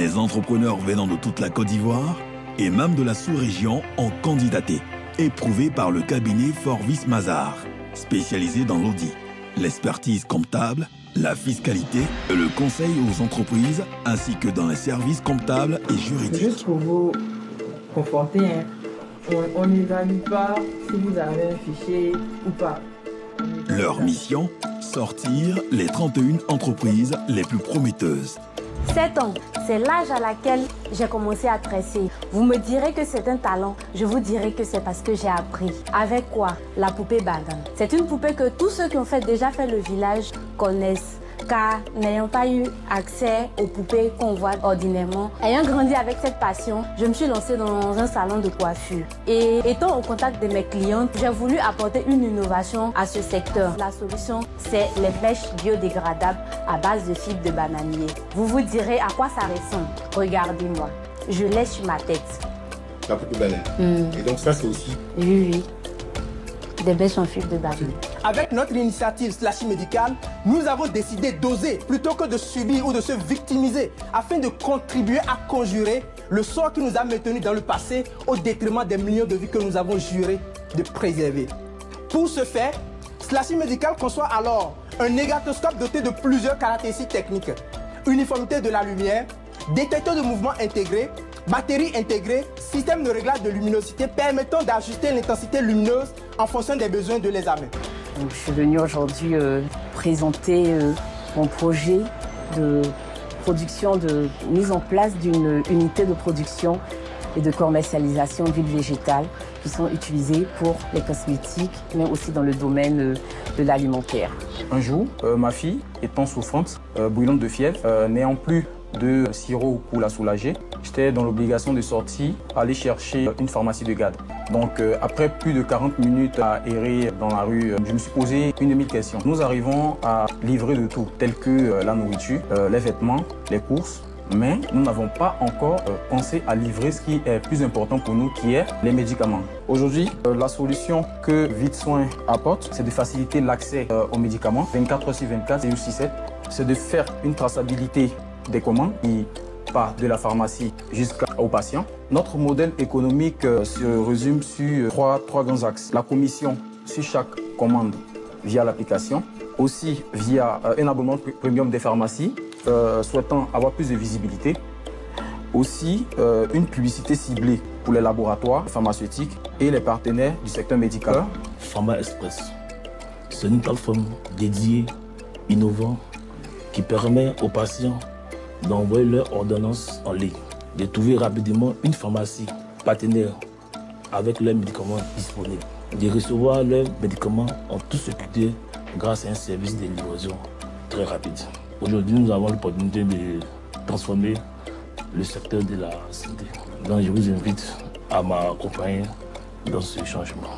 Des entrepreneurs venant de toute la Côte d'Ivoire et même de la sous-région ont candidaté, éprouvés par le cabinet Forvis Mazars, spécialisé dans l'audit, l'expertise comptable, la fiscalité et le conseil aux entreprises, ainsi que dans les services comptables et juridiques. Juste pour vous conforter, on n'évalue pas si vous avez un fichier ou pas. Leur mission, sortir les 31 entreprises les plus prometteuses. 7 ans, c'est l'âge à laquelle j'ai commencé à tresser. Vous me direz que c'est un talent, je vous dirai que c'est parce que j'ai appris. Avec quoi? La poupée Bagan. C'est une poupée que tous ceux qui ont déjà fait le village connaissent. Car n'ayant pas eu accès aux poupées qu'on voit ordinairement, ayant grandi avec cette passion, je me suis lancée dans un salon de coiffure. Et étant au contact de mes clientes, j'ai voulu apporter une innovation à ce secteur. La solution, c'est les mèches biodégradables à base de fibres de bananier. Vous vous direz à quoi ça ressemble. Regardez-moi, je l'ai sur ma tête. La poupée banane. Et donc ça, c'est aussi... Oui. Des bêches en fibres de banane. Avec notre initiative Slashie Médicale, nous avons décidé d'oser plutôt que de subir ou de se victimiser afin de contribuer à conjurer le sort qui nous a maintenus dans le passé au détriment des millions de vies que nous avons juré de préserver. Pour ce faire, Slashie Médicale conçoit alors un négatoscope doté de plusieurs caractéristiques techniques. Uniformité de la lumière, détecteur de mouvement intégré, batterie intégrée, système de réglage de luminosité permettant d'ajuster l'intensité lumineuse en fonction des besoins de l'examen. Je suis venue aujourd'hui présenter mon projet de production, de mise en place d'une unité de production et de commercialisation d'huiles végétales qui sont utilisées pour les cosmétiques, mais aussi dans le domaine de l'alimentaire. Un jour, ma fille, étant souffrante, brûlante de fièvre, n'ayant plus de sirop pour la soulager, j'étais dans l'obligation de sortir, aller chercher une pharmacie de garde. Donc après plus de 40 minutes à errer dans la rue, je me suis posé une demi question. Nous arrivons à livrer de tout, tel que la nourriture, les vêtements, les courses, mais nous n'avons pas encore pensé à livrer ce qui est plus important pour nous, qui est les médicaments. Aujourd'hui, la solution que ViteSoin apporte, c'est de faciliter l'accès aux médicaments 24h/24 et 7. C'est de faire une traçabilité des commandes qui part de la pharmacie jusqu'au patient. Notre modèle économique se résume sur trois grands axes. La commission sur chaque commande via l'application, aussi via un abonnement premium des pharmacies, souhaitant avoir plus de visibilité, aussi une publicité ciblée pour les laboratoires pharmaceutiques et les partenaires du secteur médical. Pharma Express, c'est une plateforme dédiée, innovante, qui permet aux patients d'envoyer leur ordonnance en ligne, de trouver rapidement une pharmacie partenaire avec leurs médicaments disponibles, de recevoir leurs médicaments en toute sécurité grâce à un service de livraison très rapide. Aujourd'hui, nous avons l'opportunité de transformer le secteur de la santé. Donc, je vous invite à m'accompagner dans ce changement.